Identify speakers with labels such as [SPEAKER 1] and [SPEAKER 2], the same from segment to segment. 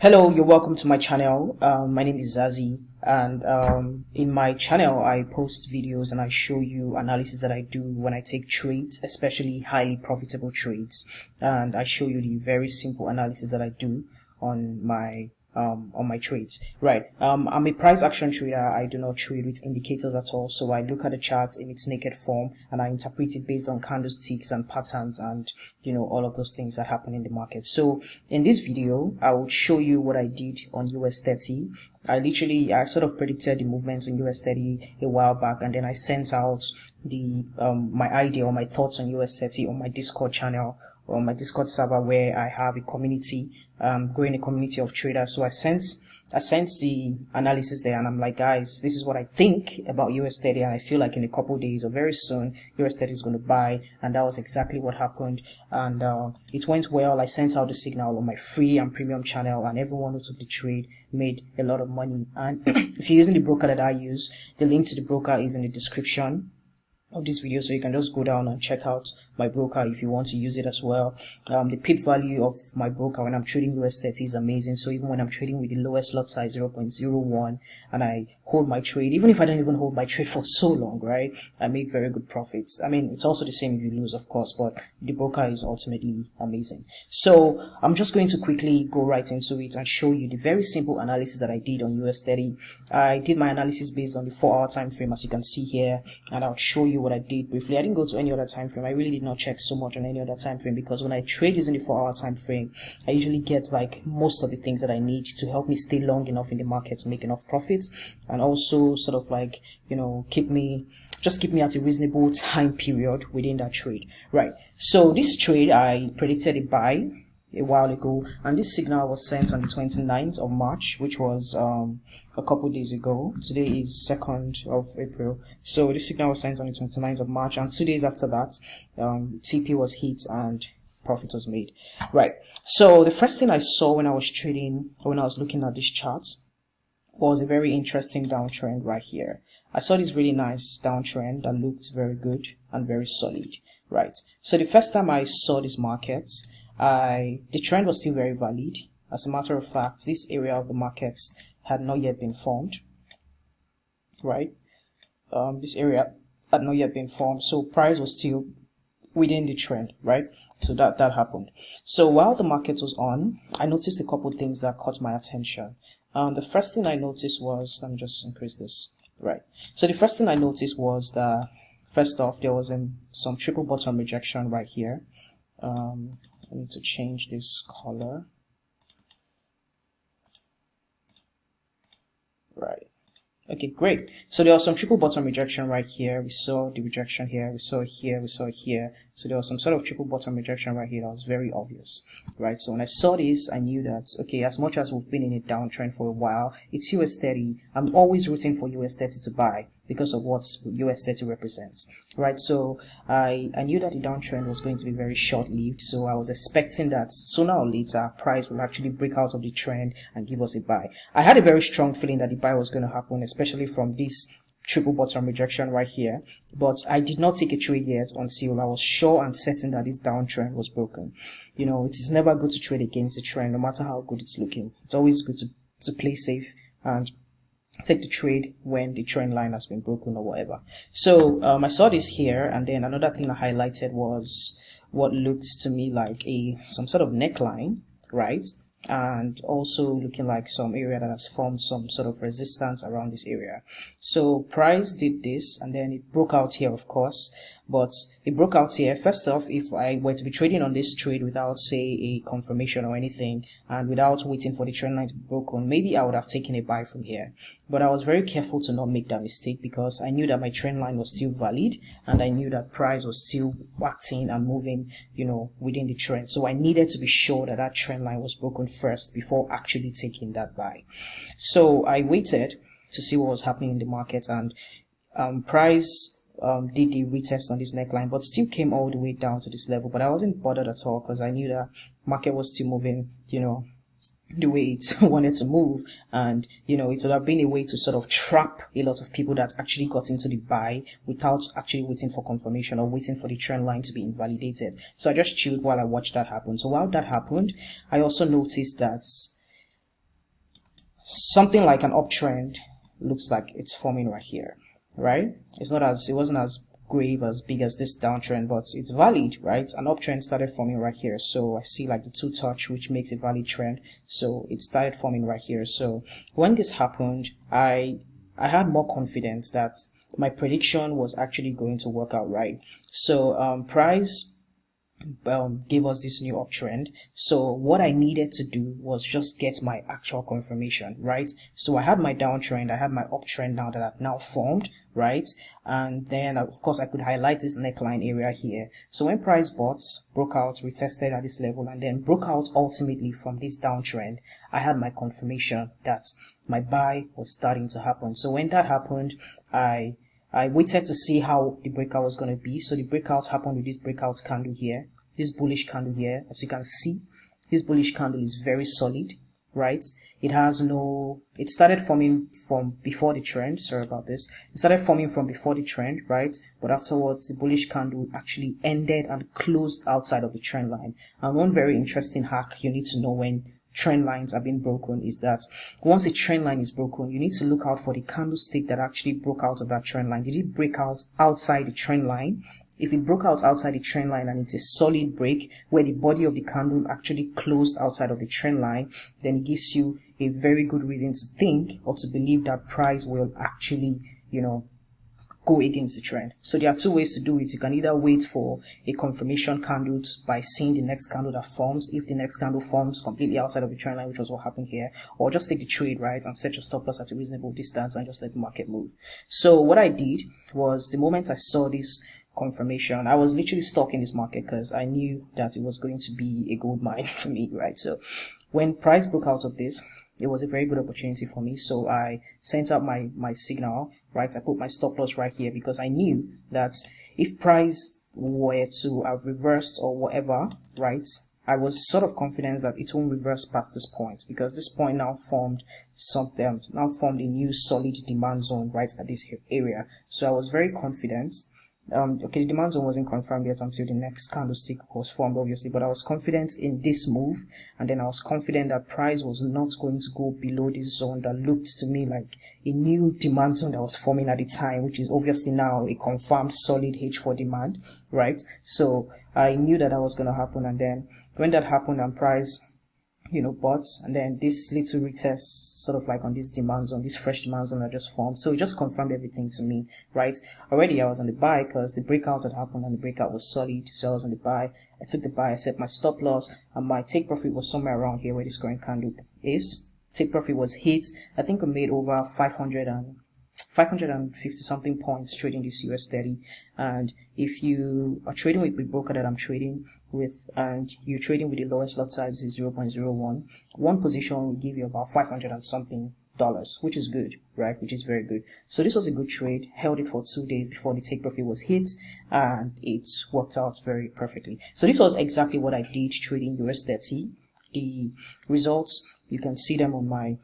[SPEAKER 1] Hello, you're welcome to my channel. My name is Zazie, and in my channel I post videos and I show you analysis that I do when I take trades, especially highly profitable trades, and I show you the very simple analysis that I do on my trades. Right. I'm a price action trader. I do not trade with indicators at all. So I look at the charts in its naked form and I interpret it based on candlesticks and patterns and all of those things that happen in the market. So in this video, I will show you what I did on US30. I sort of predicted the movements on US30 a while back, and then I sent out the my idea or my thoughts on US30 on my Discord channel, or my Discord server, where I have a community, growing a community of traders. So I sent the analysis there, and I'm like, guys, this is what I think about US30, and I feel like in a couple of days or very soon US30 is going to buy, and that was exactly what happened. And it went well. I sent out the signal on my free and premium channel, and everyone who took the trade made a lot of money. And if you're using the broker that I use, the link to the broker is in the description of this video, so you can just go down and check out my broker if you want to use it as well. The pip value of my broker when I'm trading US30 is amazing. So even when I'm trading with the lowest lot size 0.01 and I hold my trade, even if I don't even hold my trade for so long, right, I make very good profits. I mean, it's also the same if you lose, of course, but the broker is ultimately amazing. So I'm just going to quickly go right into it and show you the very simple analysis that I did on US30. I did my analysis based on the 4-hour time frame, as you can see here, and I'll show you what I did briefly. I didn't go to any other time frame. I really did not check so much on any other time frame, because when I trade using the 4-hour time frame, I usually get like most of the things that I need to help me stay long enough in the market to make enough profits, and also sort of like keep me at a reasonable time period within that trade. Right. So this trade, I predicted a buy a while ago, and this signal was sent on the 29th of March, which was a couple days ago. Today is 2nd of April. So this signal was sent on the 29th of March, and 2 days after that, TP was hit and profit was made. Right. So the first thing I saw when I was trading, when I was looking at this chart, was a very interesting downtrend right here. I saw this really nice downtrend that looked very good and very solid. Right. So the first time I saw this market, the trend was still very valid. As a matter of fact, this area of the markets had not yet been formed, right? This area had not yet been formed, so price was still within the trend, right? So that happened. So while the market was on, I noticed a couple things that caught my attention. The first thing I noticed was, let me just increase this, right? So the first thing I noticed was that, first off, there was some triple bottom rejection right here. I need to change this color. Right. Okay, great. So there was some triple bottom rejection right here. We saw the rejection here. We saw it here. We saw it here. So there was some sort of triple bottom rejection right here that was very obvious, right? So when I saw this, I knew that, okay, as much as we've been in a downtrend for a while, it's US30. I'm always rooting for US30 to buy because of what US30 represents, right? So I knew that the downtrend was going to be very short-lived, so I was expecting that sooner or later price will actually break out of the trend and give us a buy. I had a very strong feeling that the buy was going to happen, especially from this triple bottom rejection right here, but I did not take a trade yet until I was sure and certain that this downtrend was broken. It is never good to trade against the trend, no matter how good it's looking. It's always good to play safe and take the trade when the trend line has been broken or whatever. So I saw this here, and then another thing I highlighted was what looked to me like some sort of neckline, right? And also looking like some area that has formed some sort of resistance around this area. So price did this, and then it broke out here, of course, but it broke out here. First off, if I were to be trading on this trade without, say, a confirmation or anything, and without waiting for the trend line to be broken, maybe I would have taken a buy from here. But I was very careful to not make that mistake, because I knew that my trend line was still valid, and I knew that price was still acting and moving, within the trend. So I needed to be sure that that trend line was broken first before actually taking that buy. So I waited to see what was happening in the market, and price did the retest on this neckline, but still came all the way down to this level. But I wasn't bothered at all, because I knew that market was still moving, the way it wanted to move, and it would have been a way to sort of trap a lot of people that actually got into the buy without actually waiting for confirmation or waiting for the trend line to be invalidated. So I just chilled while I watched that happen. So while that happened, I also noticed that something like an uptrend looks like it's forming right here, right? It wasn't as grave, as big as this downtrend, but it's valid, right? An uptrend started forming right here. So I see like the two touch, which makes a valid trend. So it started forming right here. So when this happened, I had more confidence that my prediction was actually going to work out right. So price gave us this new uptrend. So what I needed to do was just get my actual confirmation, right? So I had my downtrend, I had my uptrend now that I've now formed, right? And then of course I could highlight this neckline area here. So when price broke out, retested at this level, and then broke out ultimately from this downtrend, I had my confirmation that my buy was starting to happen. So when that happened, I waited to see how the breakout was going to be. So the breakout happened with this breakout candle here, this bullish candle here. As you can see, this bullish candle is very solid, right? It started forming from before the trend. Sorry about this. It started forming from before the trend, right? But afterwards, the bullish candle actually ended and closed outside of the trend line. And one very interesting hack you need to know when trend lines are being broken is that once a trend line is broken, you need to look out for the candlestick that actually broke out of that trend line. Did it break out outside the trend line? If it broke out outside the trend line and it's a solid break where the body of the candle actually closed outside of the trend line, then it gives you a very good reason to think or to believe that price will actually, go against the trend. So there are two ways to do it. You can either wait for a confirmation candle by seeing the next candle that forms. If the next candle forms completely outside of the trend line, which was what happened here, or just take the trade, right, and set your stop loss at a reasonable distance and just let the market move. So what I did was, the moment I saw this confirmation, I was literally stuck in this market because I knew that it was going to be a gold mine for me, right? So when price broke out of this, it was a very good opportunity for me. So I sent out my signal, right? I put my stop loss right here because I knew that if price were to have reversed or whatever, right, I was sort of confident that it won't reverse past this point, because this point now formed a new solid demand zone right at this area. So I was very confident. Okay, the demand zone wasn't confirmed yet until the next candlestick was formed, obviously, but I was confident in this move, and then I was confident that price was not going to go below this zone that looked to me like a new demand zone that was forming at the time, which is obviously now a confirmed solid H4 demand, right? So I knew that was going to happen, and then when that happened and price bought, and then this little retest sort of like on this demand zone, this fresh demand zone that just formed. So it just confirmed everything to me, right? Already I was on the buy because the breakout had happened and the breakout was solid. So I was on the buy. I took the buy, I set my stop loss, and my take profit was somewhere around here where this current candle is. Take profit was hit. I think I made over 550 something points trading this US30. And if you are trading with the broker that I'm trading with, and you're trading with the lowest lot size is 0.01, one position will give you about 500 and something dollars, which is good, right? Which is very good. So this was a good trade. Held it for 2 days before the take profit was hit, and it worked out very perfectly. So this was exactly what I did trading US30. The results, you can see them on my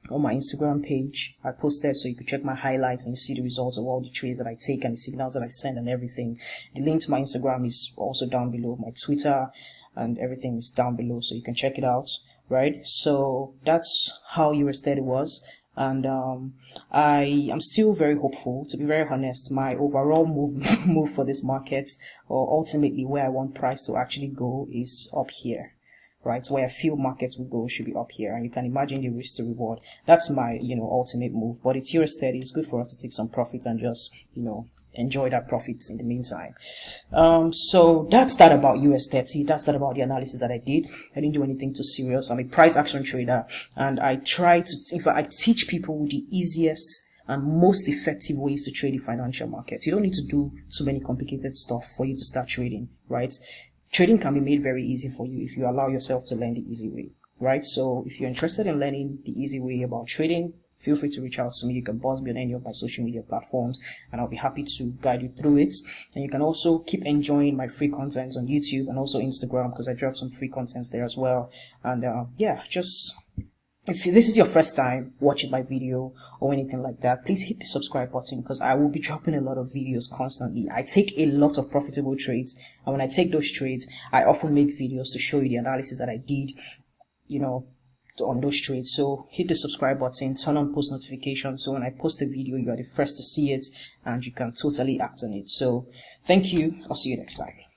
[SPEAKER 1] Instagram page. I posted, so you could check my highlights and see the results of all the trades that I take and the signals that I send and everything. The link to my Instagram is also down below. My Twitter and everything is down below, so you can check it out, right? So that's how US30 was. And I am still very hopeful. To be very honest, my overall move for this market, or ultimately where I want price to actually go, is up here, right? Where I feel markets will go should be up here, and you can imagine the risk to reward. That's my, ultimate move. But it's US30. It's good for us to take some profits and just, enjoy that profits in the meantime. So that's that about US30. That's that about the analysis that I did. I didn't do anything too serious. I'm a price action trader, and I try to, in fact, I teach people the easiest and most effective ways to trade the financial markets. You don't need to do too many complicated stuff for you to start trading, right? Trading can be made very easy for you if you allow yourself to learn the easy way, right? So if you're interested in learning the easy way about trading, feel free to reach out to me. You can buzz me on any of my social media platforms, and I'll be happy to guide you through it. And you can also keep enjoying my free content on YouTube and also Instagram, because I drop some free content there as well. And if this is your first time watching my video or anything like that, please hit the subscribe button, because I will be dropping a lot of videos constantly. I take a lot of profitable trades, and when I take those trades, I often make videos to show you the analysis that I did, on those trades. So hit the subscribe button, turn on post notifications, so when I post a video, you are the first to see it and you can totally act on it. So thank you. I'll see you next time.